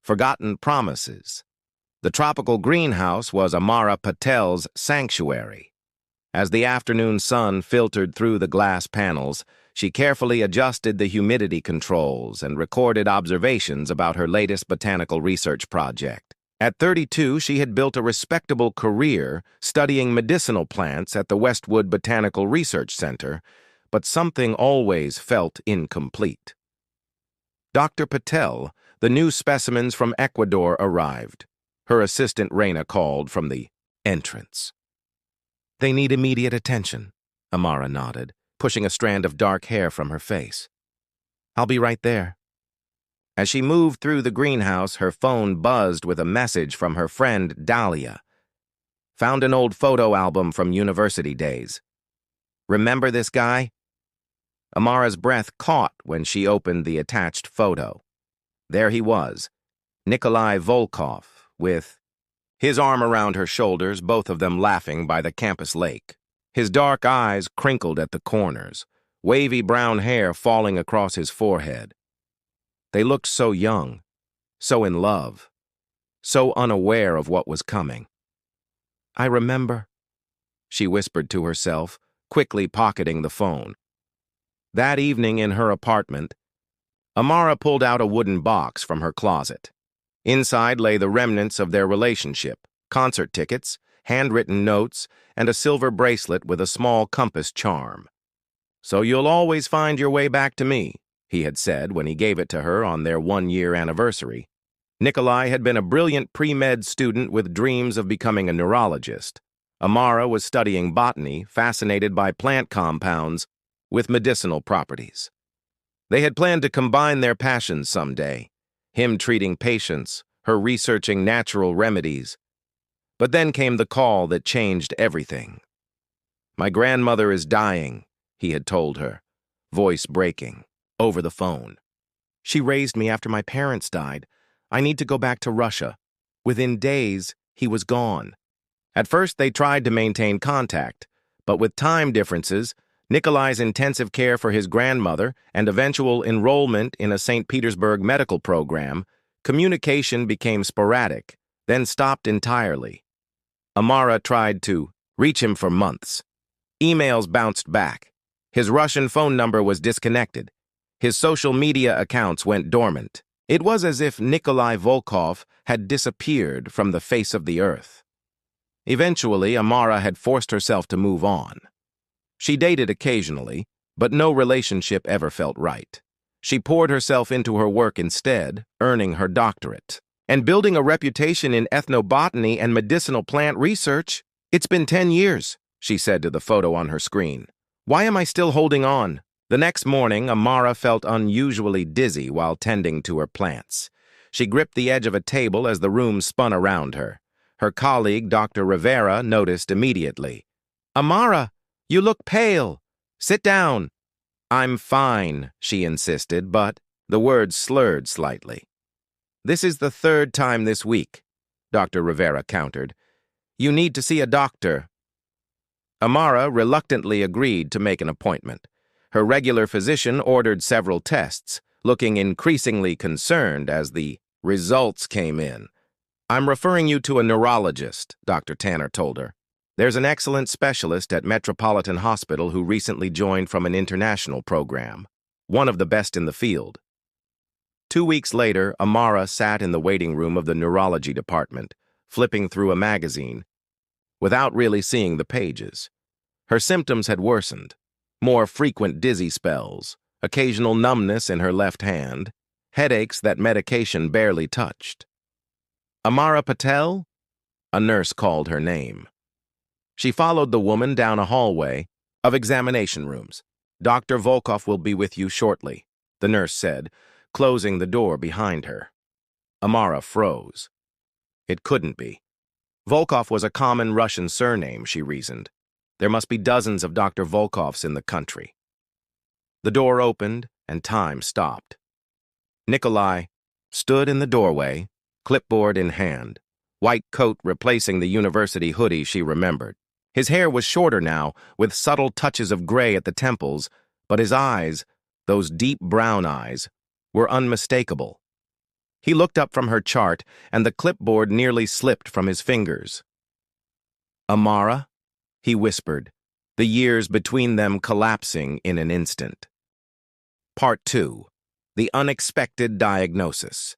forgotten promises. The tropical greenhouse was Amara Patel's sanctuary. As the afternoon sun filtered through the glass panels, she carefully adjusted the humidity controls and recorded observations about her latest botanical research project. At 32, she had built a respectable career studying medicinal plants at the Westwood Botanical Research Center, but something always felt incomplete. Dr. Patel, the new specimens from Ecuador arrived. Her assistant Reina called from the entrance. "They need immediate attention," Amara nodded, pushing a strand of dark hair from her face. "I'll be right there." As she moved through the greenhouse, her phone buzzed with a message from her friend Dahlia. "Found an old photo album from university days. Remember this guy?" Amara's breath caught when she opened the attached photo. There he was, Nikolai Volkov, with his arm around her shoulders, both of them laughing by the campus lake. His dark eyes crinkled at the corners, wavy brown hair falling across his forehead. They looked so young, so in love, so unaware of what was coming. "I remember," she whispered to herself, quickly pocketing the phone. That evening in her apartment, Amara pulled out a wooden box from her closet. Inside lay the remnants of their relationship, concert tickets, handwritten notes, and a silver bracelet with a small compass charm. "So you'll always find your way back to me," he had said when he gave it to her on their one-year anniversary. Nikolai had been a brilliant pre-med student with dreams of becoming a neurologist. Amara was studying botany, fascinated by plant compounds with medicinal properties. They had planned to combine their passions someday, him treating patients, her researching natural remedies. But then came the call that changed everything. "My grandmother is dying," he had told her, voice breaking, over the phone. "She raised me after my parents died. I need to go back to Russia." Within days, he was gone. At first, they tried to maintain contact, but with time differences, Nikolai's intensive care for his grandmother and eventual enrollment in a St. Petersburg medical program, communication became sporadic, then stopped entirely. Amara tried to reach him for months. Emails bounced back. His Russian phone number was disconnected. His social media accounts went dormant. It was as if Nikolai Volkov had disappeared from the face of the earth. Eventually, Amara had forced herself to move on. She dated occasionally, but no relationship ever felt right. She poured herself into her work instead, earning her doctorate and building a reputation in ethnobotany and medicinal plant research. "It's been 10 years, she said to the photo on her screen. "Why am I still holding on?" The next morning, Amara felt unusually dizzy while tending to her plants. She gripped the edge of a table as the room spun around her. Her colleague, Dr. Rivera, noticed immediately. "Amara, you look pale. Sit down." "I'm fine," she insisted, but the words slurred slightly. "This is the third time this week," Dr. Rivera countered. "You need to see a doctor." Amara reluctantly agreed to make an appointment. Her regular physician ordered several tests, looking increasingly concerned as the results came in. "I'm referring you to a neurologist," Dr. Tanner told her. "There's an excellent specialist at Metropolitan Hospital who recently joined from an international program, one of the best in the field." 2 weeks later, Amara sat in the waiting room of the neurology department, flipping through a magazine, without really seeing the pages. Her symptoms had worsened. More frequent dizzy spells, occasional numbness in her left hand, headaches that medication barely touched. "Amara Patel?" A nurse called her name. She followed the woman down a hallway of examination rooms. "Dr. Volkov will be with you shortly," the nurse said, closing the door behind her. Amara froze. It couldn't be. Volkov was a common Russian surname, she reasoned. There must be dozens of Dr. Volkovs in the country. The door opened, and time stopped. Nikolai stood in the doorway, clipboard in hand, white coat replacing the university hoodie she remembered. His hair was shorter now, with subtle touches of gray at the temples, but his eyes, those deep brown eyes, were unmistakable. He looked up from her chart, and the clipboard nearly slipped from his fingers. "Amara?" he whispered, the years between them collapsing in an instant. Part 2. The Unexpected Diagnosis.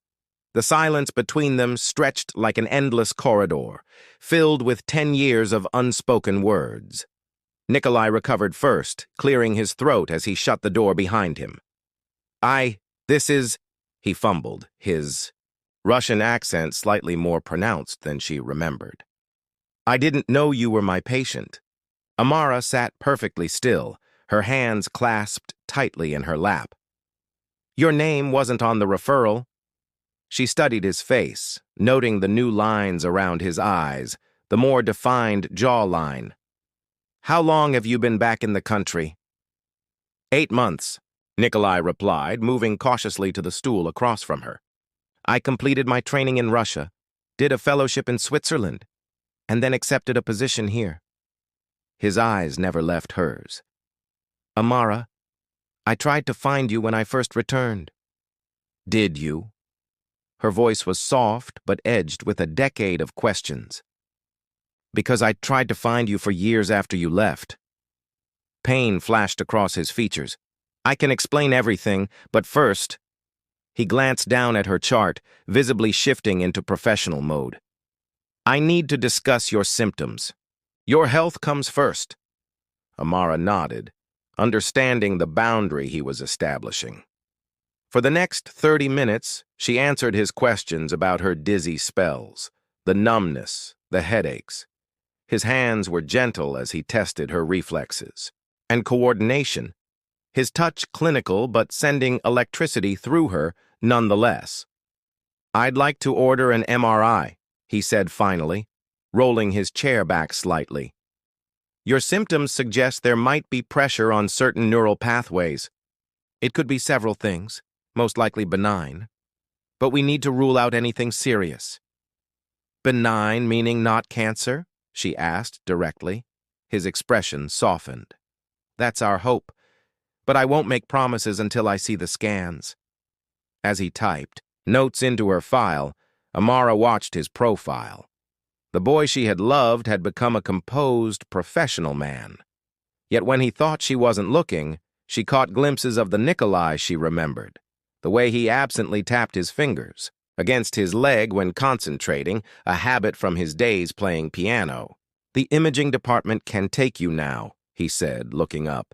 The silence between them stretched like an endless corridor, filled with 10 years of unspoken words. Nikolai recovered first, clearing his throat as he shut the door behind him. This is, he fumbled, his Russian accent slightly more pronounced than she remembered. "I didn't know you were my patient." Amara sat perfectly still, her hands clasped tightly in her lap. "Your name wasn't on the referral." She studied his face, noting the new lines around his eyes, the more defined jawline. "How long have you been back in the country?" 8 months, Nikolai replied, moving cautiously to the stool across from her. "I completed my training in Russia, did a fellowship in Switzerland, and then accepted a position here." His eyes never left hers. "Amara, I tried to find you when I first returned." "Did you?" Her voice was soft but edged with a decade of questions. "Because I tried to find you for years after you left." Pain flashed across his features. "I can explain everything, but first..." He glanced down at her chart, visibly shifting into professional mode. "I need to discuss your symptoms. Your health comes first." Amara nodded, understanding the boundary he was establishing. For the next 30 minutes, she answered his questions about her dizzy spells, the numbness, the headaches. His hands were gentle as he tested her reflexes. And coordination. His touch clinical but sending electricity through her nonetheless. "I'd like to order an MRI," he said finally, rolling his chair back slightly. "Your symptoms suggest there might be pressure on certain neural pathways. It could be several things, most likely benign. But we need to rule out anything serious." "Benign meaning not cancer?" she asked directly. His expression softened. "That's our hope. But I won't make promises until I see the scans." As he typed notes into her file, Amara watched his profile. The boy she had loved had become a composed, professional man. Yet when he thought she wasn't looking, she caught glimpses of the Nikolai she remembered, the way he absently tapped his fingers against his leg when concentrating, a habit from his days playing piano. "The imaging department can take you now," he said, looking up.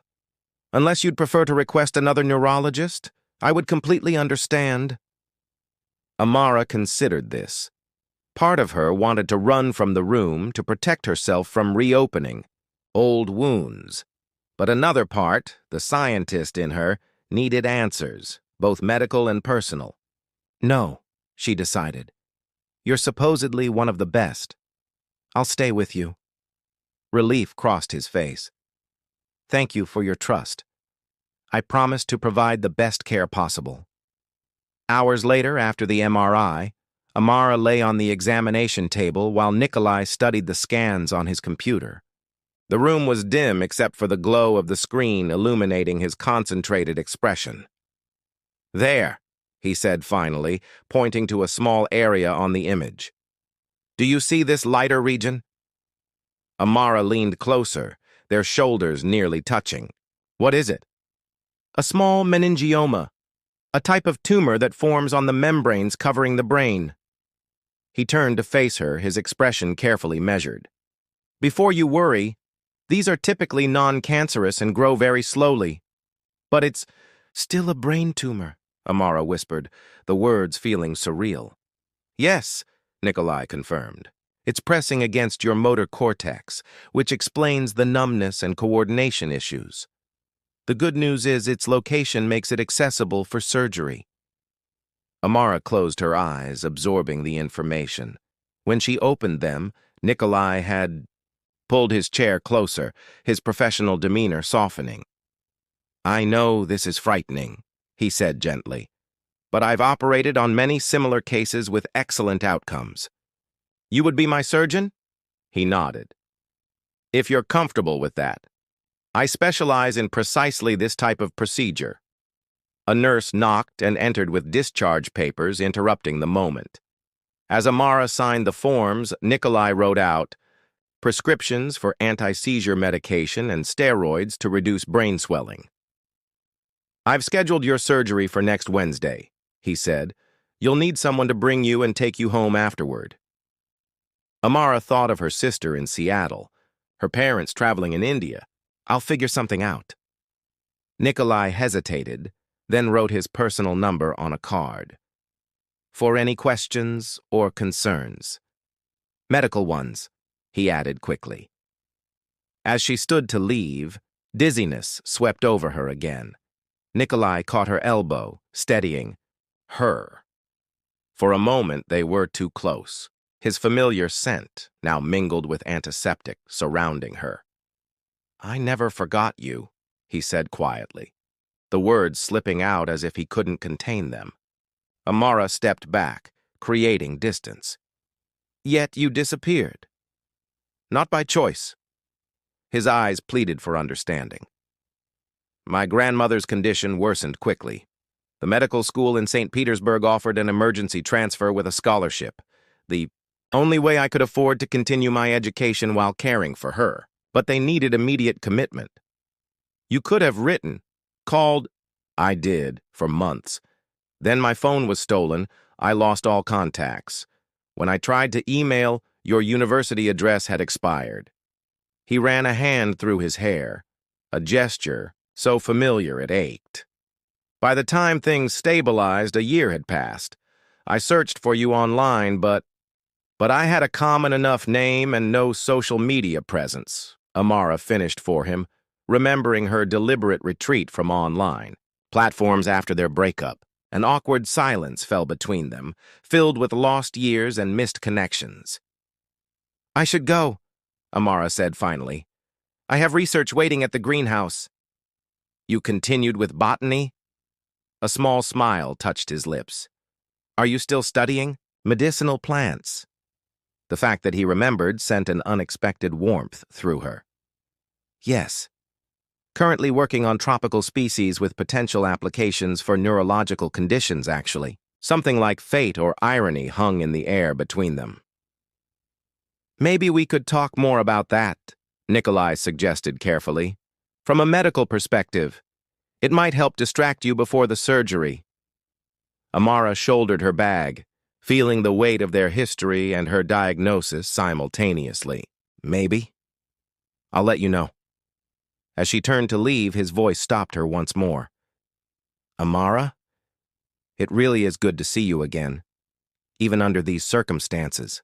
"Unless you'd prefer to request another neurologist, I would completely understand." Amara considered this. Part of her wanted to run from the room to protect herself from reopening old wounds. But another part, the scientist in her, needed answers, both medical and personal. "No," she decided. "You're supposedly one of the best. I'll stay with you." Relief crossed his face. "Thank you for your trust. I promise to provide the best care possible." Hours later, after the MRI, Amara lay on the examination table while Nikolai studied the scans on his computer. The room was dim except for the glow of the screen illuminating his concentrated expression. "There," he said finally, pointing to a small area on the image. "Do you see this lighter region?" Amara leaned closer, their shoulders nearly touching. "What is it?" "A small meningioma, a type of tumor that forms on the membranes covering the brain." He turned to face her, his expression carefully measured. "Before you worry, these are typically non-cancerous and grow very slowly." "But it's still a brain tumor," Amara whispered, the words feeling surreal. "Yes," Nikolai confirmed. "It's pressing against your motor cortex, which explains the numbness and coordination issues. The good news is its location makes it accessible for surgery." Amara closed her eyes, absorbing the information. When she opened them, Nikolai had pulled his chair closer, his professional demeanor softening. "I know this is frightening," he said gently, "but I've operated on many similar cases with excellent outcomes." "You would be my surgeon?" He nodded. "If you're comfortable with that. I specialize in precisely this type of procedure." A nurse knocked and entered with discharge papers, interrupting the moment. As Amara signed the forms, Nikolai wrote out, prescriptions for anti-seizure medication and steroids to reduce brain swelling. I've scheduled your surgery for next Wednesday, he said. You'll need someone to bring you and take you home afterward. Amara thought of her sister in Seattle, her parents traveling in India. I'll figure something out. Nikolai hesitated, then wrote his personal number on a card. For any questions or concerns. Medical ones, he added quickly. As she stood to leave, dizziness swept over her again. Nikolai caught her elbow, steadying her. For a moment, they were too close, his familiar scent, now mingled with antiseptic, surrounding her. I never forgot you, he said quietly, the words slipping out as if he couldn't contain them. Amara stepped back, creating distance. Yet you disappeared. Not by choice. His eyes pleaded for understanding. My grandmother's condition worsened quickly. The medical school in St. Petersburg offered an emergency transfer with a scholarship, the only way I could afford to continue my education while caring for her, but they needed immediate commitment. You could have written, called. I did, for months. Then my phone was stolen. I lost all contacts. When I tried to email, your university address had expired. He ran a hand through his hair, a gesture so familiar it ached. By the time things stabilized, a year had passed. I searched for you online, but I had a common enough name and no social media presence, Amara finished for him, remembering her deliberate retreat from online platforms after their breakup. An awkward silence fell between them, filled with lost years and missed connections. I should go, Amara said finally. I have research waiting at the greenhouse. You continued with botany? A small smile touched his lips. Are you still studying? Medicinal plants. The fact that he remembered sent an unexpected warmth through her. Yes. Currently working on tropical species with potential applications for neurological conditions, actually. Something like fate or irony hung in the air between them. Maybe we could talk more about that, Nikolai suggested carefully. From a medical perspective, it might help distract you before the surgery. Amara shouldered her bag, feeling the weight of their history and her diagnosis simultaneously. Maybe. I'll let you know. As she turned to leave, his voice stopped her once more. Amara? It really is good to see you again, even under these circumstances.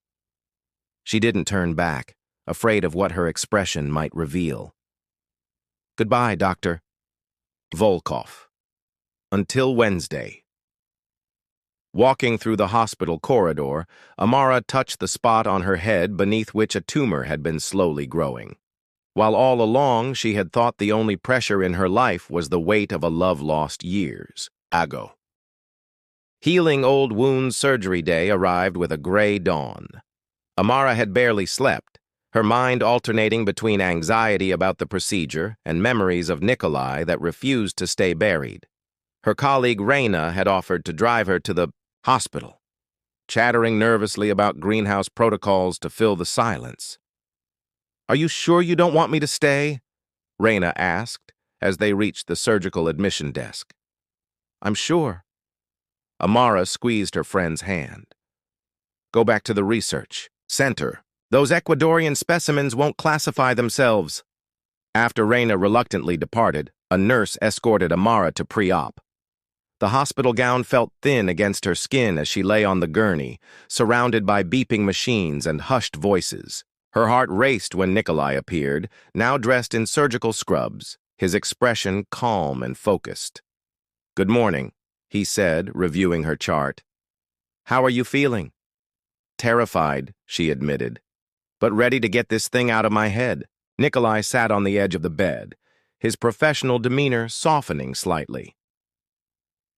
She didn't turn back, afraid of what her expression might reveal. Goodbye, Dr. Volkov. Until Wednesday. Walking through the hospital corridor, Amara touched the spot on her head beneath which a tumor had been slowly growing. While all along she had thought the only pressure in her life was the weight of a love lost years ago. Healing old wounds surgery day arrived with a gray dawn. Amara had barely slept, her mind alternating between anxiety about the procedure and memories of Nikolai that refused to stay buried. Her colleague Raina had offered to drive her to the hospital, chattering nervously about greenhouse protocols to fill the silence. Are you sure you don't want me to stay? Raina asked as they reached the surgical admission desk. I'm sure. Amara squeezed her friend's hand. Go back to the research center. Those Ecuadorian specimens won't classify themselves. After Raina reluctantly departed, a nurse escorted Amara to pre-op. The hospital gown felt thin against her skin as she lay on the gurney, surrounded by beeping machines and hushed voices. Her heart raced when Nikolai appeared, now dressed in surgical scrubs, his expression calm and focused. Good morning, he said, reviewing her chart. How are you feeling? Terrified, she admitted, but ready to get this thing out of my head. Nikolai sat on the edge of the bed, his professional demeanor softening slightly.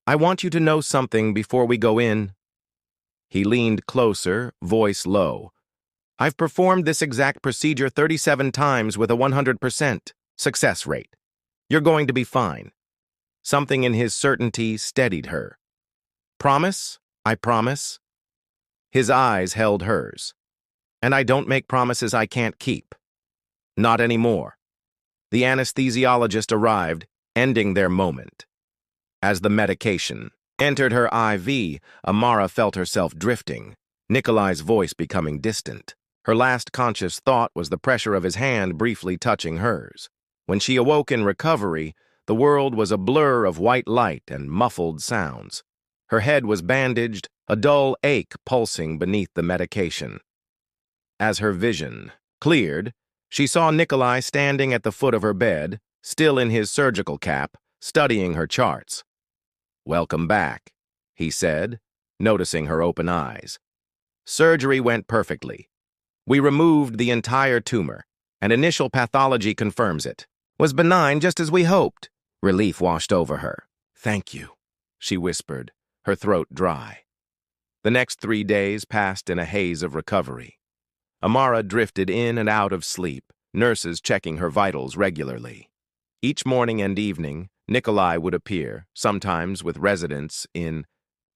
I want you to know something before we go in. He leaned closer, voice low. I've performed this exact procedure 37 times with a 100% success rate. You're going to be fine. Something in his certainty steadied her. Promise? I promise. His eyes held hers. And I don't make promises I can't keep. Not anymore. The anesthesiologist arrived, ending their moment. As the medication entered her IV, Amara felt herself drifting, Nikolai's voice becoming distant. Her last conscious thought was the pressure of his hand briefly touching hers. When she awoke in recovery, the world was a blur of white light and muffled sounds. Her head was bandaged, a dull ache pulsing beneath the medication. As her vision cleared, she saw Nikolai standing at the foot of her bed, still in his surgical cap, studying her charts. "Welcome back," he said, noticing her open eyes. "Surgery went perfectly. We removed the entire tumor, and initial pathology confirms it. Was benign just as we hoped." Relief washed over her. "Thank you," she whispered, her throat dry. The next 3 days passed in a haze of recovery. Amara drifted in and out of sleep, nurses checking her vitals regularly. Each morning and evening, Nikolai would appear, sometimes with residents in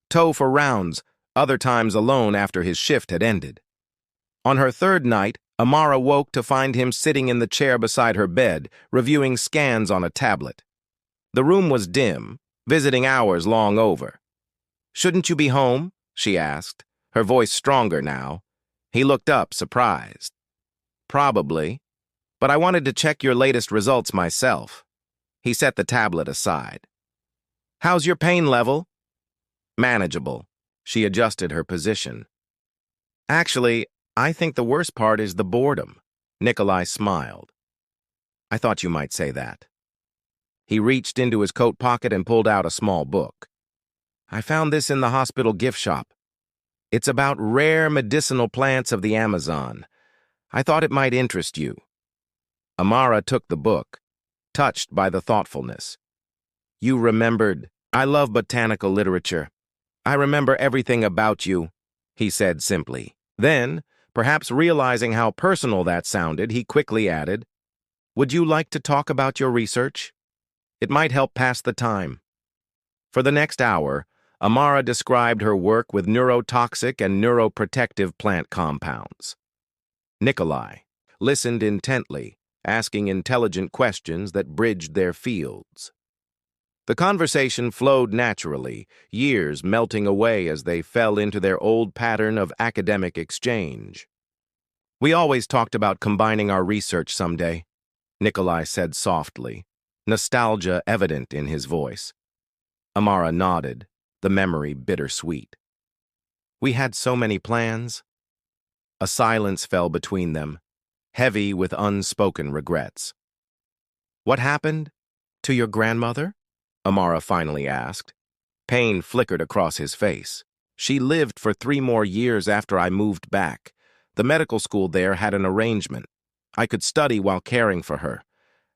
tow for rounds, other times alone after his shift had ended. On her third night, Amara woke to find him sitting in the chair beside her bed, reviewing scans on a tablet. The room was dim, visiting hours long over. "Shouldn't you be home?" she asked, her voice stronger now. He looked up, surprised. "Probably, but I wanted to check your latest results myself." He set the tablet aside. "How's your pain level?" "Manageable." She adjusted her position. "Actually, I think the worst part is the boredom." Nikolai smiled. "I thought you might say that." He reached into his coat pocket and pulled out a small book. "I found this in the hospital gift shop. It's about rare medicinal plants of the Amazon. I thought it might interest you." Amara took the book, touched by the thoughtfulness. "You remembered. I love botanical literature. I remember everything about you," he said simply. Then, perhaps realizing how personal that sounded, he quickly added, "Would you like to talk about your research? It might help pass the time." For the next hour, Amara described her work with neurotoxic and neuroprotective plant compounds. Nikolai listened intently, asking intelligent questions that bridged their fields. The conversation flowed naturally, years melting away as they fell into their old pattern of academic exchange. "We always talked about combining our research someday," Nikolai said softly, nostalgia evident in his voice. Amara nodded, the memory bittersweet. "We had so many plans." A silence fell between them, heavy with unspoken regrets. "What happened to your grandmother?" Amara finally asked. Pain flickered across his face. "She lived for 3 more years after I moved back. The medical school there had an arrangement. I could study while caring for her.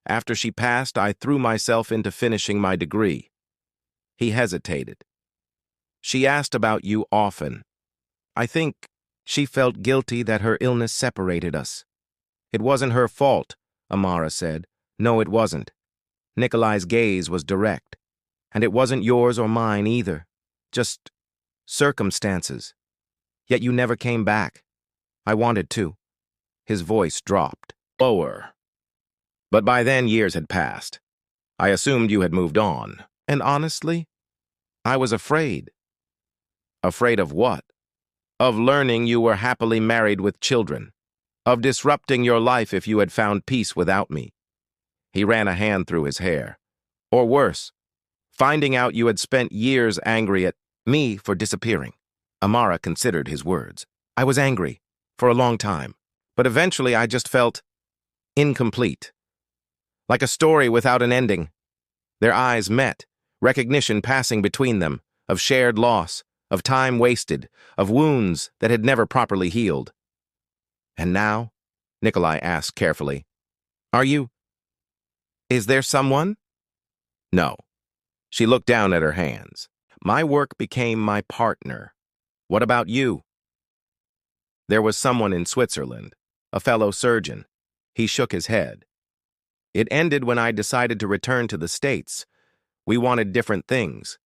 After she passed, I threw myself into finishing my degree." He hesitated. "She asked about you often. I think she felt guilty that her illness separated us." "It wasn't her fault," Amara said. "No, it wasn't." Nikolai's gaze was direct. "And it wasn't yours or mine either. Just circumstances. Yet you never came back. I wanted to." His voice dropped lower. "But by then years had passed. I assumed you had moved on. And honestly, I was afraid." "Afraid of what?" "Of learning you were happily married with children. Of disrupting your life if you had found peace without me." He ran a hand through his hair. "Or worse, finding out you had spent years angry at me for disappearing." Amara considered his words. "I was angry for a long time, but eventually I just felt incomplete. Like a story without an ending." Their eyes met, recognition passing between them, of shared loss, of time wasted, of wounds that had never properly healed. "And now?" Nikolai asked carefully. Is there someone?" "No." She looked down at her hands. "My work became my partner. What about you?" "There was someone in Switzerland, a fellow surgeon." He shook his head. "It ended when I decided to return to the States. We wanted different things.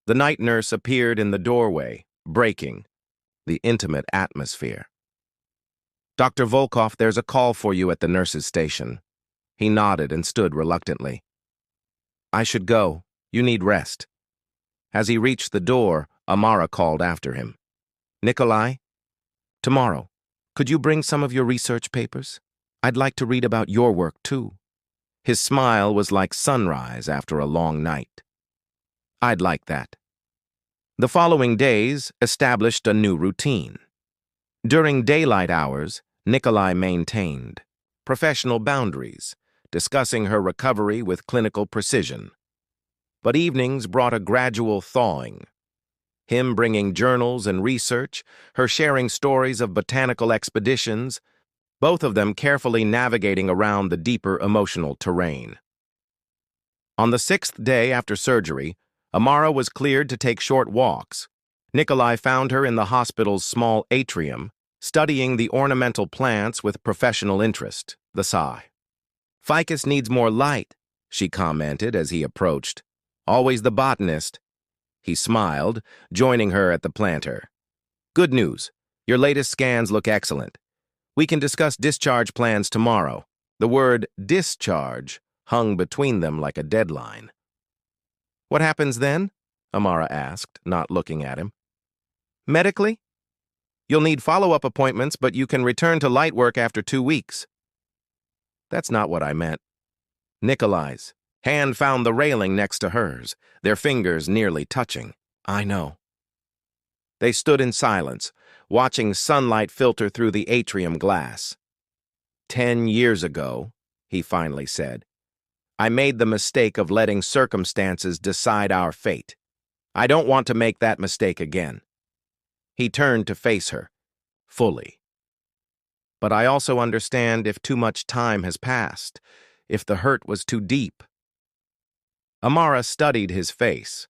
The night nurse appeared in the doorway, breaking the intimate atmosphere. "Dr. Volkov, there's a call for you at the nurse's station." He nodded and stood reluctantly. "I should go. You need rest." As he reached the door, Amara called after him. "Nikolai, tomorrow, could you bring some of your research papers? I'd like to read about your work, too." His smile was like sunrise after a long night. "I'd like that." The following days established a new routine. During daylight hours, Nikolai maintained professional boundaries, discussing her recovery with clinical precision. But evenings brought a gradual thawing. Him bringing journals and research, her sharing stories of botanical expeditions, both of them carefully navigating around the deeper emotional terrain. On the 6th day after surgery, Amara was cleared to take short walks. Nikolai found her in the hospital's small atrium, studying the ornamental plants with professional interest, the sigh. "Ficus needs more light," she commented as he approached. "Always the botanist." He smiled, joining her at the planter. "Good news. Your latest scans look excellent. We can discuss discharge plans tomorrow." The word discharge hung between them like a deadline. "What happens then?" Amara asked, not looking at him. "Medically? You'll need follow-up appointments, but you can return to light work after 2 weeks." "That's not what I meant." Nikolai's hand found the railing next to hers, their fingers nearly touching. "I know." They stood in silence, watching sunlight filter through the atrium glass. 10 years ago," he finally said, "I made the mistake of letting circumstances decide our fate. I don't want to make that mistake again." He turned to face her, fully. "But I also understand if too much time has passed, if the hurt was too deep." Amara studied his face,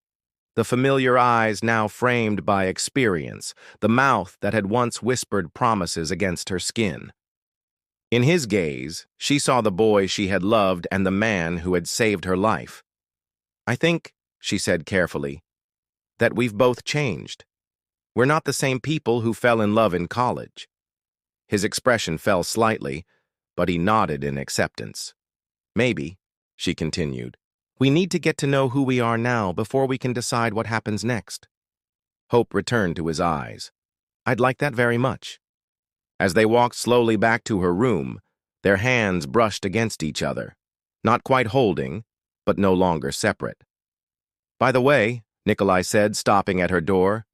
the familiar eyes now framed by experience, the mouth that had once whispered promises against her skin. In his gaze, she saw the boy she had loved and the man who had saved her life. "I think," she said carefully, "that we've both changed. We're not the same people who fell in love in college." His expression fell slightly, but he nodded in acceptance. "Maybe," she continued, "we need to get to know who we are now before we can decide what happens next." Hope returned to his eyes. "I'd like that very much." As they walked slowly back to her room, their hands brushed against each other, not quite holding, but no longer separate. "By the way," Nikolai said, stopping at her door,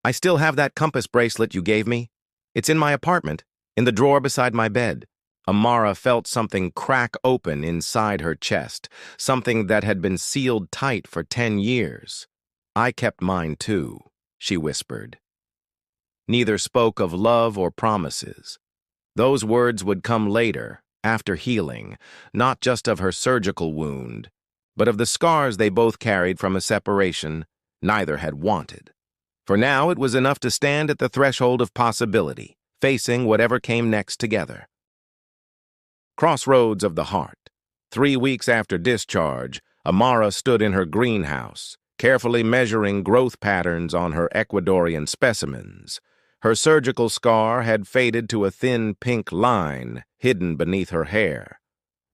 "I still have that compass bracelet you gave me. It's in my apartment, in the drawer beside my bed." Amara felt something crack open inside her chest, something that had been sealed tight for 10 years. "I kept mine too," she whispered. Neither spoke of love or promises. Those words would come later, after healing, not just of her surgical wound, but of the scars they both carried from a separation neither had wanted. For now, it was enough to stand at the threshold of possibility, facing whatever came next together. Crossroads of the heart. 3 weeks after discharge, Amara stood in her greenhouse, carefully measuring growth patterns on her Ecuadorian specimens. Her surgical scar had faded to a thin pink line hidden beneath her hair.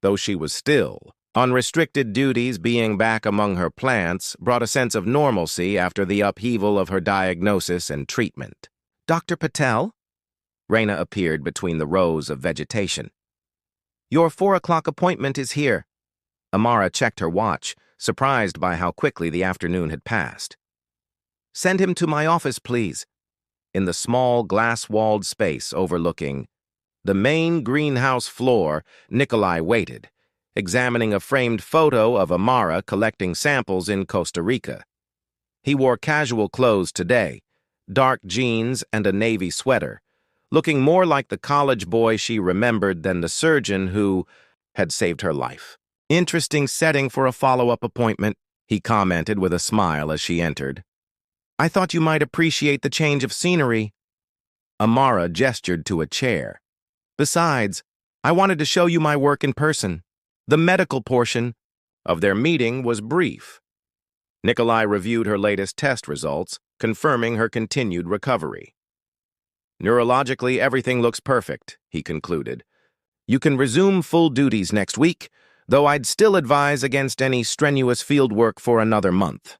Though she was still, unrestricted duties being back among her plants brought a sense of normalcy after the upheaval of her diagnosis and treatment. "Dr. Patel?" Raina appeared between the rows of vegetation. "Your 4 o'clock appointment is here." Amara checked her watch, surprised by how quickly the afternoon had passed. "Send him to my office, please." In the small glass-walled space overlooking the main greenhouse floor, Nikolai waited, examining a framed photo of Amara collecting samples in Costa Rica. He wore casual clothes today, dark jeans and a navy sweater, looking more like the college boy she remembered than the surgeon who had saved her life. "Interesting setting for a follow-up appointment," he commented with a smile as she entered. "I thought you might appreciate the change of scenery." Amara gestured to a chair. "Besides, I wanted to show you my work in person. The medical portion." of their meeting was brief. Nikolai reviewed her latest test results, confirming her continued recovery. "Neurologically, everything looks perfect," he concluded. "You can resume full duties next week, though I'd still advise against any strenuous fieldwork for another month."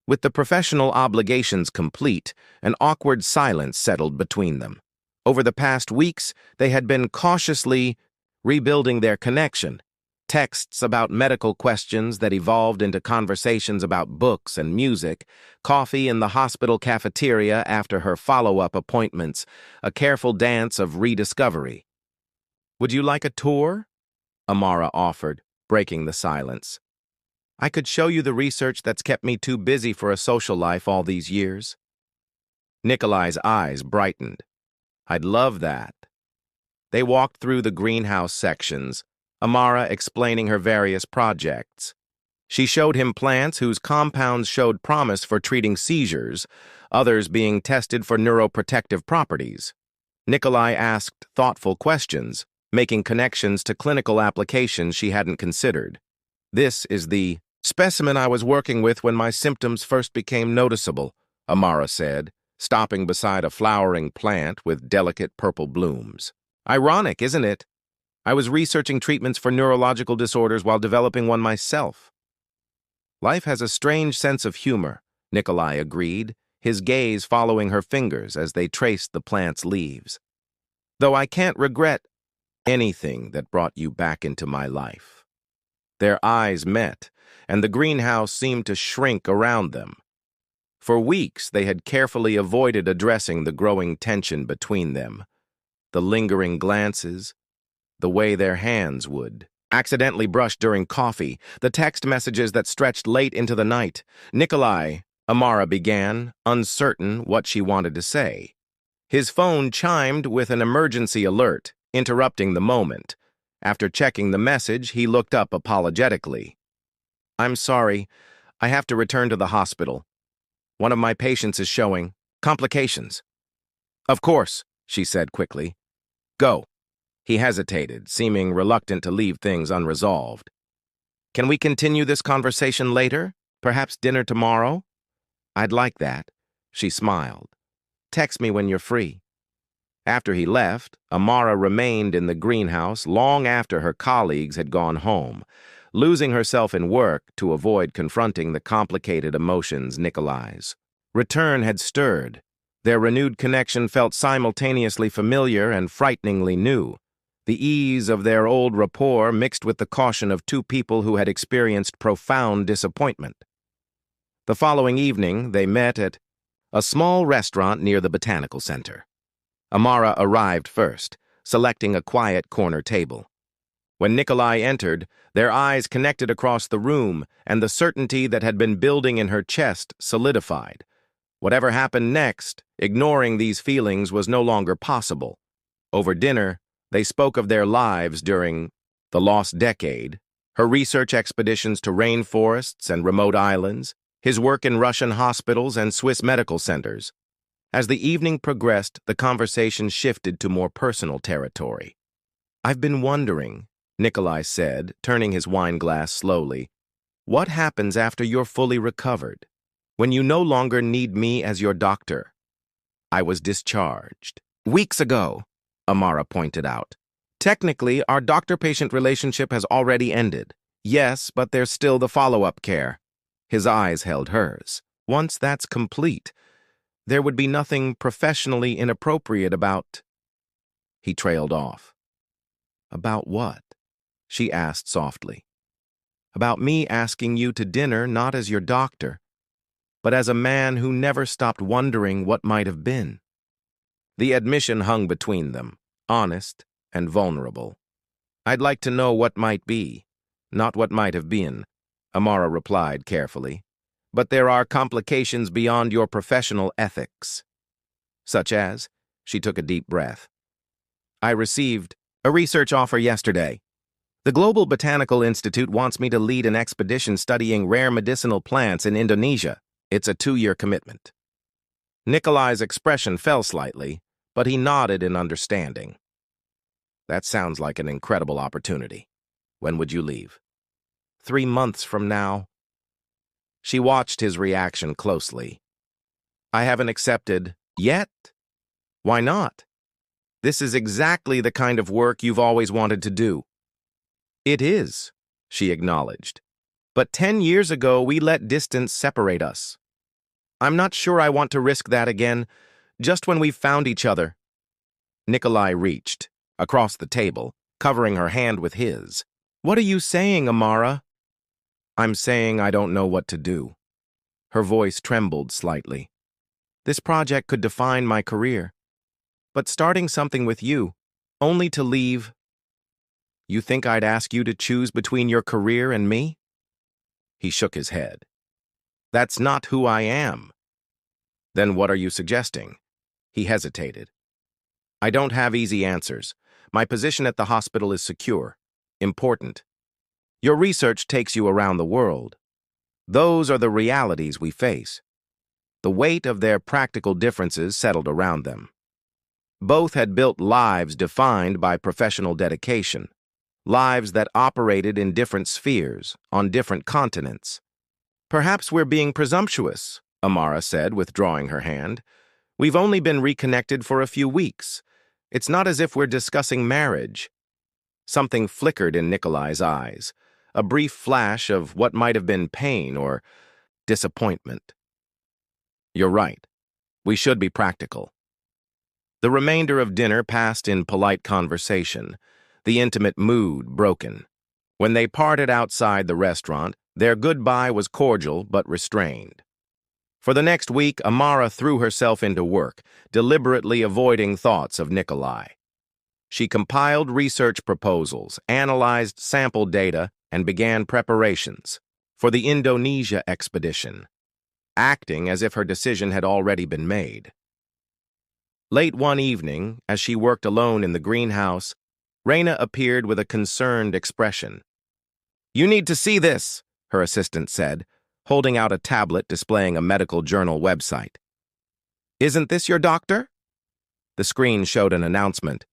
With the professional obligations complete, an awkward silence settled between them. Over the past weeks, they had been cautiously rebuilding their connection. Texts about medical questions that evolved into conversations about books and music, coffee in the hospital cafeteria after her follow-up appointments, a careful dance of rediscovery. "Would you like a tour?" Amara offered, breaking the silence. "I could show you the research that's kept me too busy for a social life all these years." Nikolai's eyes brightened. "I'd love that." They walked through the greenhouse sections, Amara explaining her various projects. She showed him plants whose compounds showed promise for treating seizures, others being tested for neuroprotective properties. Nikolai asked thoughtful questions, making connections to clinical applications she hadn't considered. "This is the specimen I was working with when my symptoms first became noticeable," Amara said, stopping beside a flowering plant with delicate purple blooms. "Ironic, isn't it? I was researching treatments for neurological disorders while developing one myself." "Life has a strange sense of humor," Nikolai agreed, his gaze following her fingers as they traced the plant's leaves. "Though I can't regret anything that brought you back into my life." Their eyes met, and the greenhouse seemed to shrink around them. For weeks, they had carefully avoided addressing the growing tension between them. The lingering glances, the way their hands would accidentally brush during coffee, the text messages that stretched late into the night. "Nikolai," Amara began, uncertain what she wanted to say. His phone chimed with an emergency alert, interrupting the moment. After checking the message, he looked up apologetically. "I'm sorry. I have to return to the hospital. One of my patients is showing complications." "Of course," she said quickly. "Go." He hesitated, seeming reluctant to leave things unresolved. "Can we continue this conversation later? Perhaps dinner tomorrow?" "I'd like that," she smiled. "Text me when you're free." After he left, Amara remained in the greenhouse long after her colleagues had gone home, losing herself in work to avoid confronting the complicated emotions Nikolai's return had stirred. Their renewed connection felt simultaneously familiar and frighteningly new. The ease of their old rapport mixed with the caution of two people who had experienced profound disappointment. The following evening, they met at a small restaurant near the Botanical Center. Amara arrived first, selecting a quiet corner table. When Nikolai entered, their eyes connected across the room, and the certainty that had been building in her chest solidified. Whatever happened next, ignoring these feelings was no longer possible. Over dinner, they spoke of their lives during the lost decade, her research expeditions to rainforests and remote islands, his work in Russian hospitals and Swiss medical centers. As the evening progressed, the conversation shifted to more personal territory. "I've been wondering," Nikolai said, turning his wine glass slowly, "what happens after you're fully recovered, when you no longer need me as your doctor?" "I was discharged weeks ago," Amara pointed out. "Technically, our doctor-patient relationship has already ended. Yes, but there's still the follow-up care." His eyes held hers. "Once that's complete, there would be nothing professionally inappropriate about—" He trailed off. "About what?" she asked softly. "About me asking you to dinner not as your doctor, but as a man who never stopped wondering what might have been." The admission hung between them, honest and vulnerable. "I'd like to know what might be, not what might have been," Amara replied carefully. "But there are complications beyond your professional ethics." "Such as?" She took a deep breath. "I received a research offer yesterday. The Global Botanical Institute wants me to lead an expedition studying rare medicinal plants in Indonesia. It's a 2-year commitment." Nikolai's expression fell slightly, but he nodded in understanding. "That sounds like an incredible opportunity. When would you leave?" 3 months from now. She watched his reaction closely. I haven't accepted yet? Why not? This is exactly the kind of work you've always wanted to do. It is, she acknowledged. But 10 years ago, we let distance separate us. I'm not sure I want to risk that again, just when we've found each other. Nikolai reached, across the table, covering her hand with his. What are you saying, Amara? I'm saying I don't know what to do. Her voice trembled slightly. This project could define my career. But starting something with you, only to leave. You think I'd ask you to choose between your career and me? He shook his head. That's not who I am. Then what are you suggesting? He hesitated. I don't have easy answers. My position at the hospital is secure, important. Your research takes you around the world. Those are the realities we face. The weight of their practical differences settled around them. Both had built lives defined by professional dedication, lives that operated in different spheres, on different continents. Perhaps we're being presumptuous, Amara said, withdrawing her hand. We've only been reconnected for a few weeks. It's not as if we're discussing marriage. Something flickered in Nikolai's eyes, a brief flash of what might have been pain or disappointment. You're right. We should be practical. The remainder of dinner passed in polite conversation, the intimate mood broken. When they parted outside the restaurant, their goodbye was cordial but restrained. For the next week, Amara threw herself into work, deliberately avoiding thoughts of Nikolai. She compiled research proposals, analyzed sample data, and began preparations for the Indonesia expedition, acting as if her decision had already been made. Late one evening, as she worked alone in the greenhouse, Reina appeared with a concerned expression. You need to see this, her assistant said, holding out a tablet displaying a medical journal website. Isn't this your doctor? The screen showed an announcement.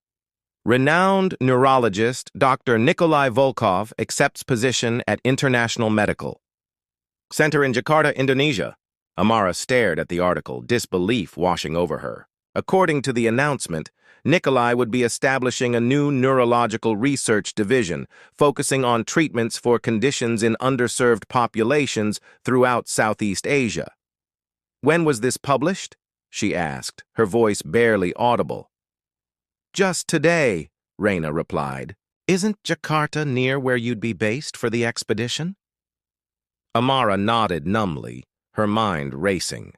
Renowned neurologist Dr. Nikolai Volkov accepts position at International Medical Center in Jakarta, Indonesia. Amara stared at the article, disbelief washing over her. According to the announcement, Nikolai would be establishing a new neurological research division focusing on treatments for conditions in underserved populations throughout Southeast Asia. When was this published? She asked, her voice barely audible. Just today, Reina replied. Isn't Jakarta near where you'd be based for the expedition? Amara nodded numbly, her mind racing.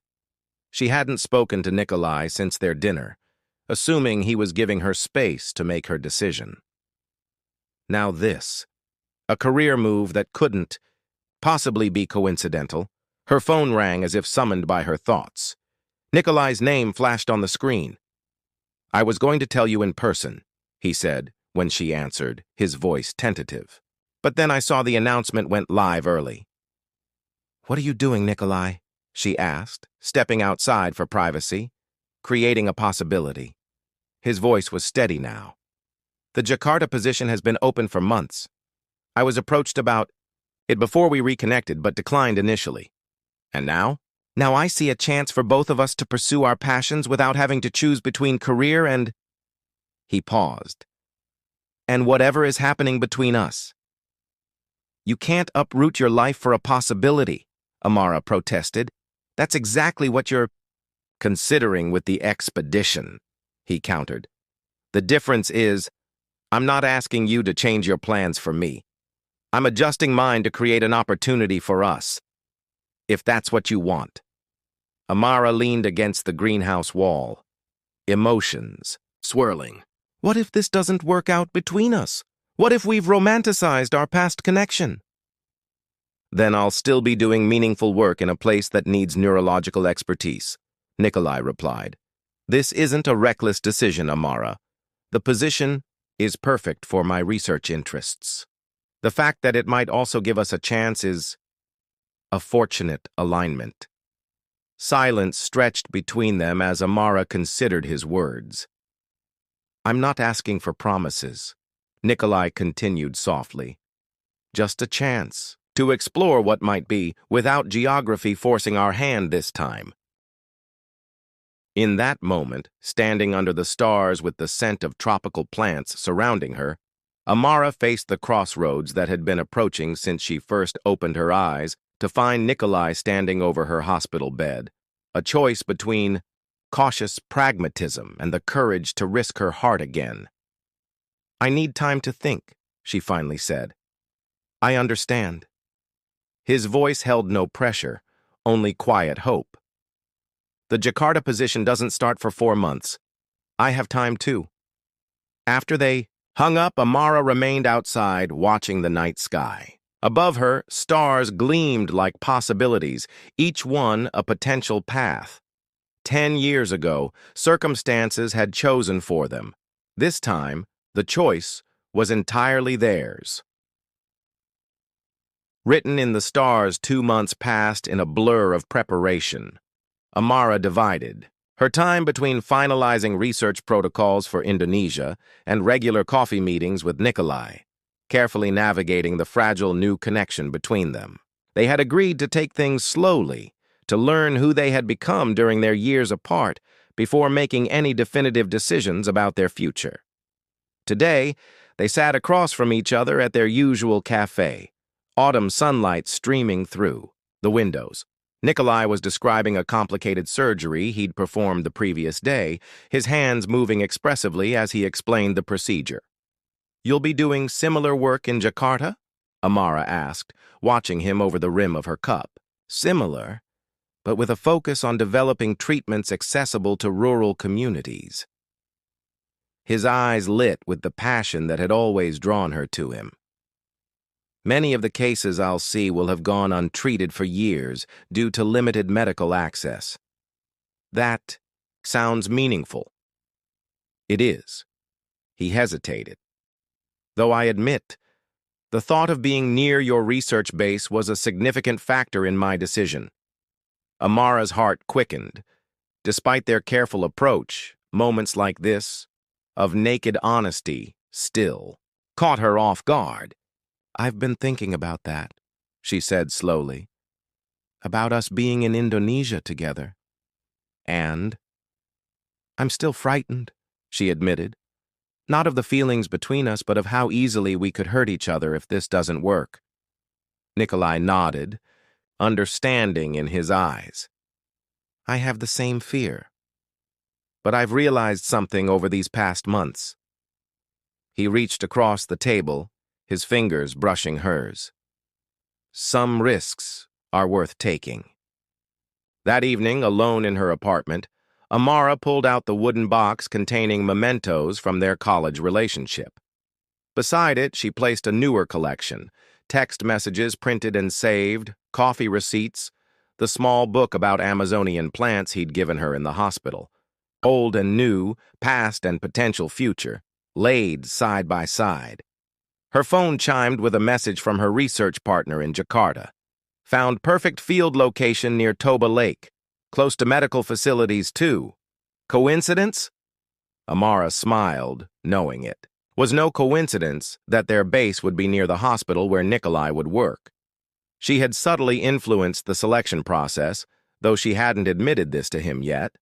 She hadn't spoken to Nikolai since their dinner, assuming he was giving her space to make her decision. Now this, a career move that couldn't possibly be coincidental. Her phone rang as if summoned by her thoughts. Nikolai's name flashed on the screen. I was going to tell you in person, he said when she answered, his voice tentative. But then I saw the announcement went live early. What are you doing, Nikolai? She asked, stepping outside for privacy, creating a possibility. His voice was steady now. The Jakarta position has been open for months. I was approached about it before we reconnected, but declined initially. And now? Now I see a chance for both of us to pursue our passions without having to choose between career and... He paused. And whatever is happening between us. You can't uproot your life for a possibility, Amara protested. That's exactly what you're considering with the expedition, he countered. The difference is, I'm not asking you to change your plans for me. I'm adjusting mine to create an opportunity for us, if that's what you want. Amara leaned against the greenhouse wall, emotions swirling. What if this doesn't work out between us? What if we've romanticized our past connection? Then I'll still be doing meaningful work in a place that needs neurological expertise, Nikolai replied. This isn't a reckless decision, Amara. The position is perfect for my research interests. The fact that it might also give us a chance is a fortunate alignment. Silence stretched between them as Amara considered his words. I'm not asking for promises, Nikolai continued softly. Just a chance, to explore what might be without geography forcing our hand this time. In that moment, standing under the stars with the scent of tropical plants surrounding her, Amara faced the crossroads that had been approaching since she first opened her eyes to find Nikolai standing over her hospital bed, a choice between cautious pragmatism and the courage to risk her heart again. "I need time to think," she finally said. "I understand." His voice held no pressure, only quiet hope. "The Jakarta position doesn't start for 4 months. I have time too." After they hung up, Amara remained outside, watching the night sky. Above her, stars gleamed like possibilities, each one a potential path. 10 years ago, circumstances had chosen for them. This time, the choice was entirely theirs. Written in the stars, 2 months passed in a blur of preparation. Amara divided. Her time between finalizing research protocols for Indonesia and regular coffee meetings with Nikolai, carefully navigating the fragile new connection between them. They had agreed to take things slowly, to learn who they had become during their years apart before making any definitive decisions about their future. Today, they sat across from each other at their usual cafe, autumn sunlight streaming through the windows. Nikolai was describing a complicated surgery he'd performed the previous day, his hands moving expressively as he explained the procedure. "You'll be doing similar work in Jakarta?" Amara asked, watching him over the rim of her cup. "Similar, but with a focus on developing treatments accessible to rural communities." His eyes lit with the passion that had always drawn her to him. "Many of the cases I'll see will have gone untreated for years due to limited medical access." "That sounds meaningful." "It is." He hesitated. "Though I admit, the thought of being near your research base was a significant factor in my decision." Amara's heart quickened. Despite their careful approach, moments like this, of naked honesty, still caught her off guard. "I've been thinking about that," she said slowly. "About us being in Indonesia together. And I'm still frightened," she admitted. "Not of the feelings between us, but of how easily we could hurt each other if this doesn't work." Nikolai nodded, understanding in his eyes. "I have the same fear. But I've realized something over these past months." He reached across the table, his fingers brushing hers. "Some risks are worth taking." That evening, alone in her apartment, Amara pulled out the wooden box containing mementos from their college relationship. Beside it, she placed a newer collection, text messages printed and saved, coffee receipts, the small book about Amazonian plants he'd given her in the hospital. Old and new, past and potential future, laid side by side. Her phone chimed with a message from her research partner in Jakarta. "Found perfect field location near Toba Lake. Close to medical facilities, too. Coincidence?" Amara smiled, knowing it. Was no coincidence that their base would be near the hospital where Nikolai would work. She had subtly influenced the selection process, though she hadn't admitted this to him yet.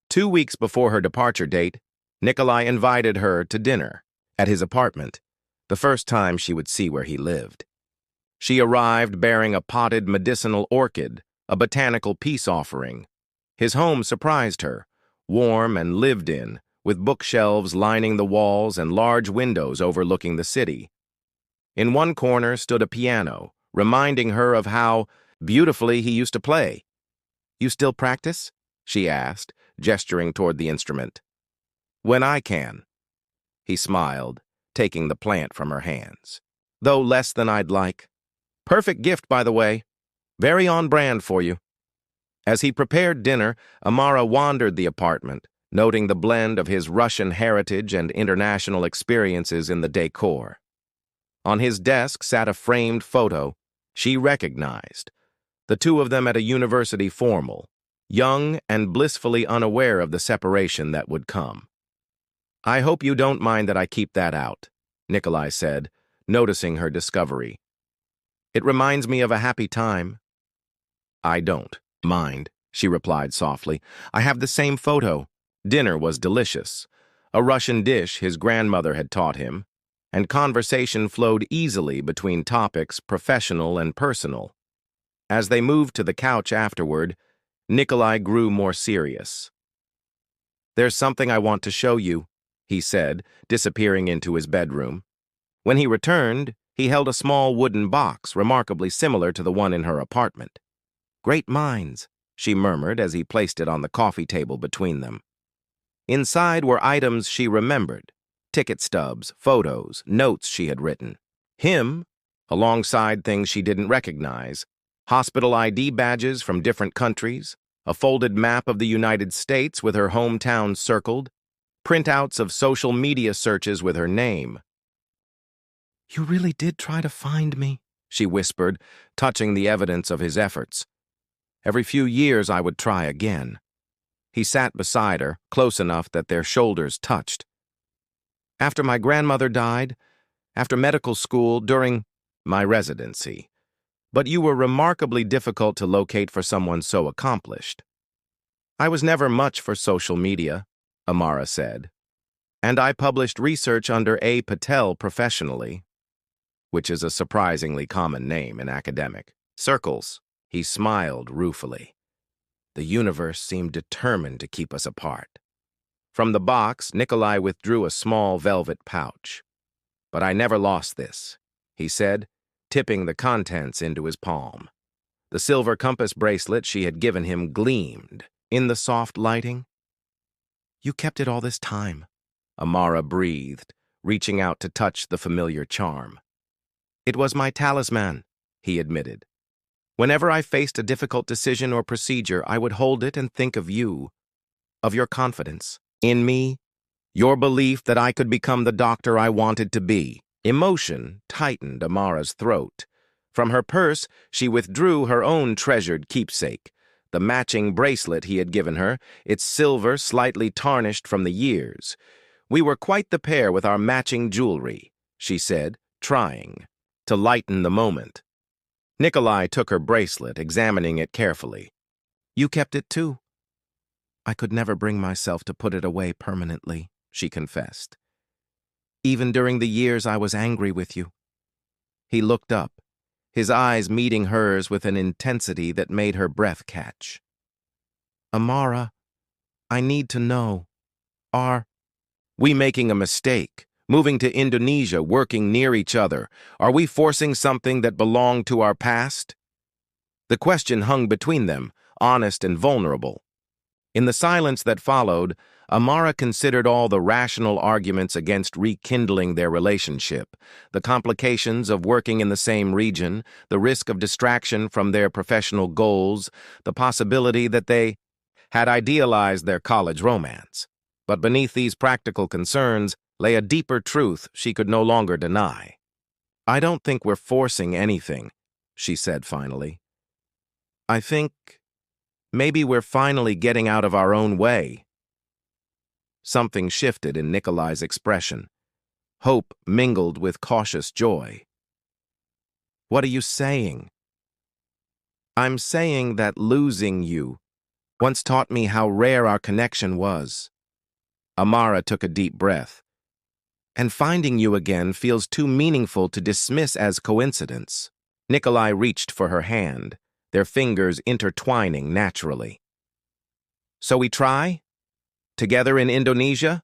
2 weeks before her departure date, Nikolai invited her to dinner at his apartment, the first time she would see where he lived. She arrived bearing a potted medicinal orchid, a botanical peace offering. His home surprised her, warm and lived in, with bookshelves lining the walls and large windows overlooking the city. In one corner stood a piano, reminding her of how beautifully he used to play. "You still practice?" she asked, gesturing toward the instrument. "When I can." He smiled, taking the plant from her hands. "Though less than I'd like. Perfect gift, by the way. Very on brand for you." As he prepared dinner, Amara wandered the apartment, noting the blend of his Russian heritage and international experiences in the decor. On his desk sat a framed photo she recognized, the two of them at a university formal, young and blissfully unaware of the separation that would come. "I hope you don't mind that I keep that out," Nikolai said, noticing her discovery. It reminds me of a happy time. I don't mind, she replied softly. I have the same photo. Dinner was delicious. A Russian dish his grandmother had taught him, and conversation flowed easily between topics professional and personal. As they moved to the couch afterward, Nikolai grew more serious. There's something I want to show you, he said, disappearing into his bedroom. When he returned, he held a small wooden box remarkably similar to the one in her apartment. Great minds, she murmured as he placed it on the coffee table between them. Inside were items she remembered, ticket stubs, photos, notes she had written. Him, alongside things she didn't recognize, hospital ID badges from different countries, a folded map of the United States with her hometown circled, printouts of social media searches with her name. You really did try to find me, she whispered, touching the evidence of his efforts. Every few years I would try again. He sat beside her, close enough that their shoulders touched. After my grandmother died, after medical school, during my residency. But you were remarkably difficult to locate for someone so accomplished. I was never much for social media, Amara said, and I published research under A. Patel professionally, which is a surprisingly common name in academic circles. He smiled ruefully. The universe seemed determined to keep us apart. From the box, Nikolai withdrew a small velvet pouch. But I never lost this, he said, tipping the contents into his palm. The silver compass bracelet she had given him gleamed in the soft lighting. You kept it all this time, Amara breathed, reaching out to touch the familiar charm. It was my talisman, he admitted. Whenever I faced a difficult decision or procedure, I would hold it and think of you, of your confidence in me, your belief that I could become the doctor I wanted to be. Emotion tightened Amara's throat. From her purse, she withdrew her own treasured keepsake, the matching bracelet he had given her, its silver slightly tarnished from the years. We were quite the pair with our matching jewelry, she said, trying to lighten the moment. Nikolai took her bracelet, examining it carefully. You kept it too. I could never bring myself to put it away permanently, she confessed. Even during the years I was angry with you. He looked up, his eyes meeting hers with an intensity that made her breath catch. Amara, I need to know, are we making a mistake? Moving to Indonesia, working near each other, are we forcing something that belonged to our past? The question hung between them, honest and vulnerable. In the silence that followed, Amara considered all the rational arguments against rekindling their relationship, the complications of working in the same region, the risk of distraction from their professional goals, the possibility that they had idealized their college romance. But beneath these practical concerns lay a deeper truth she could no longer deny. I don't think we're forcing anything, she said finally. I think maybe we're finally getting out of our own way. Something shifted in Nikolai's expression. Hope mingled with cautious joy. What are you saying? I'm saying that losing you once taught me how rare our connection was. Amara took a deep breath. And finding you again feels too meaningful to dismiss as coincidence. Nikolai reached for her hand, their fingers intertwining naturally. So we try? Together in Indonesia?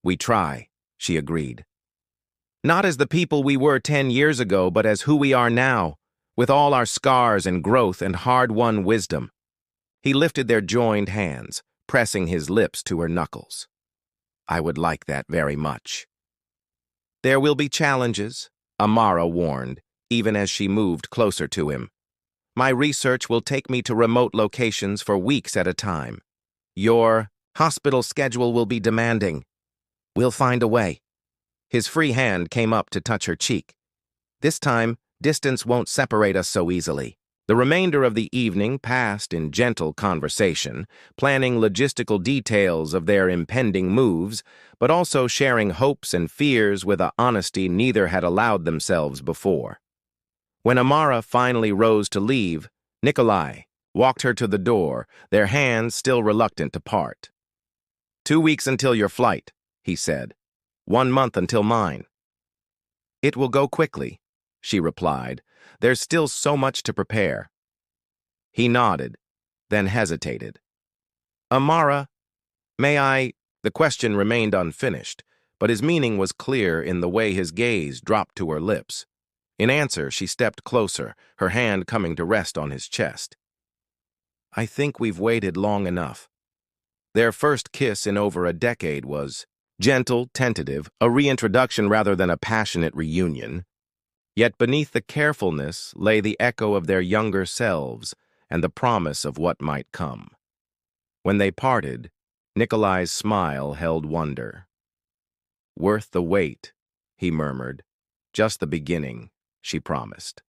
We try, she agreed. Not as the people we were 10 years ago, but as who we are now, with all our scars and growth and hard-won wisdom. He lifted their joined hands, pressing his lips to her knuckles. I would like that very much. There will be challenges, Amara warned, even as she moved closer to him. My research will take me to remote locations for weeks at a time. Your hospital schedule will be demanding. We'll find a way. His free hand came up to touch her cheek. This time, distance won't separate us so easily. The remainder of the evening passed in gentle conversation, planning logistical details of their impending moves, but also sharing hopes and fears with an honesty neither had allowed themselves before. When Amara finally rose to leave, Nikolai walked her to the door, their hands still reluctant to part. 2 weeks until your flight, he said. 1 month until mine. It will go quickly, she replied. There's still so much to prepare. He nodded, then hesitated. Amara, may I? The question remained unfinished, but his meaning was clear in the way his gaze dropped to her lips. In answer, she stepped closer, her hand coming to rest on his chest. I think we've waited long enough. Their first kiss in over a decade was gentle, tentative, a reintroduction rather than a passionate reunion. Yet beneath the carefulness lay the echo of their younger selves and the promise of what might come. When they parted, Nikolai's smile held wonder. Worth the wait, he murmured. Just the beginning, she promised.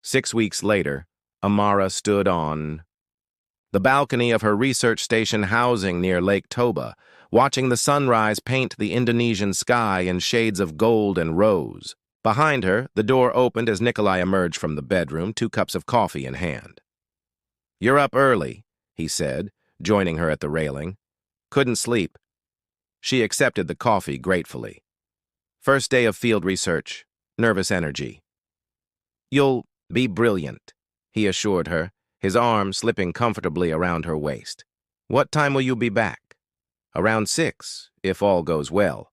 6 weeks later, Amara stood on the balcony of her research station housing near Lake Toba, watching the sunrise paint the Indonesian sky in shades of gold and rose. Behind her, the door opened as Nikolai emerged from the bedroom, 2 cups of coffee in hand. You're up early, he said, joining her at the railing. Couldn't sleep. She accepted the coffee gratefully. First day of field research, nervous energy. You'll be brilliant, he assured her, his arm slipping comfortably around her waist. What time will you be back? Around 6, if all goes well.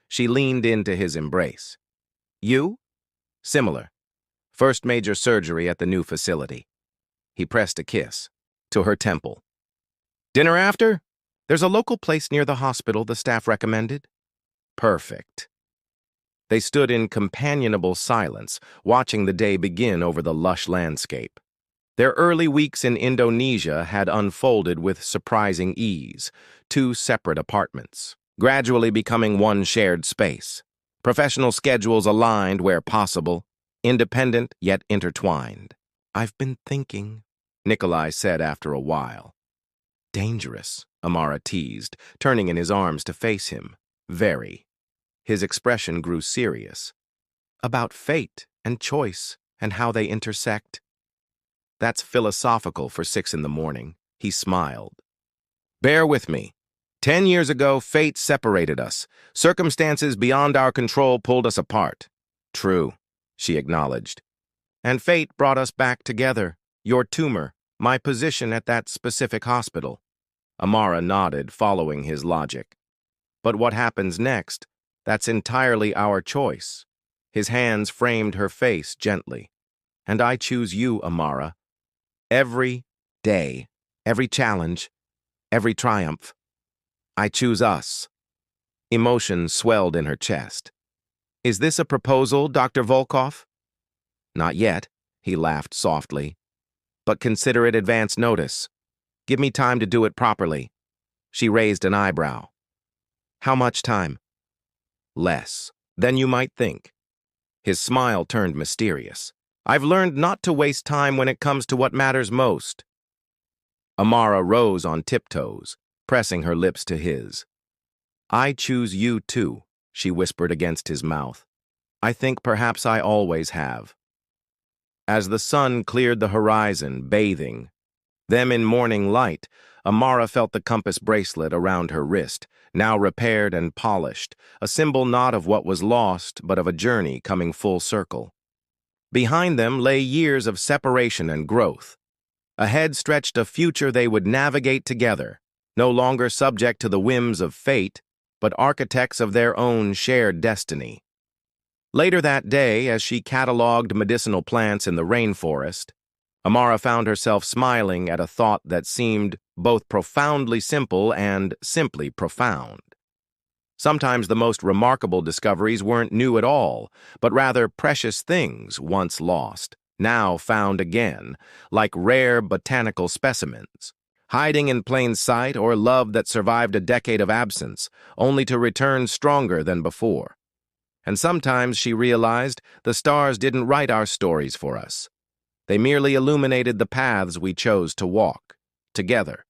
She leaned into his embrace. You? Similar. First major surgery at the new facility. He pressed a kiss to her temple. Dinner after? There's a local place near the hospital the staff recommended. Perfect. They stood in companionable silence, watching the day begin over the lush landscape. Their early weeks in Indonesia had unfolded with surprising ease, 2 separate apartments, gradually becoming one shared space. Professional schedules aligned where possible, independent yet intertwined. I've been thinking, Nikolai said after a while. Dangerous, Amara teased, turning in his arms to face him. Very. His expression grew serious. About fate and choice and how they intersect. That's philosophical for 6 in the morning. He smiled. Bear with me. 10 years ago, fate separated us. Circumstances beyond our control pulled us apart. True, she acknowledged. And fate brought us back together. Your tumor, my position at that specific hospital. Amara nodded, following his logic. But what happens next? That's entirely our choice. His hands framed her face gently. And I choose you, Amara. Every day, every challenge, every triumph. I choose us. Emotion swelled in her chest. Is this a proposal, Dr. Volkov? Not yet, he laughed softly. But consider it advance notice. Give me time to do it properly. She raised an eyebrow. How much time? Less than you might think. His smile turned mysterious. I've learned not to waste time when it comes to what matters most. Amara rose on tiptoes, pressing her lips to his. I choose you too, she whispered against his mouth. I think perhaps I always have. As the sun cleared the horizon, bathing them in morning light, Amara felt the compass bracelet around her wrist, now repaired and polished, a symbol not of what was lost, but of a journey coming full circle. Behind them lay years of separation and growth. Ahead stretched a future they would navigate together, no longer subject to the whims of fate, but architects of their own shared destiny. Later that day, as she cataloged medicinal plants in the rainforest, Amara found herself smiling at a thought that seemed both profoundly simple and simply profound. Sometimes the most remarkable discoveries weren't new at all, but rather precious things once lost, now found again, like rare botanical specimens, hiding in plain sight or love that survived a decade of absence, only to return stronger than before. And sometimes, she realized, the stars didn't write our stories for us. They merely illuminated the paths we chose to walk, together.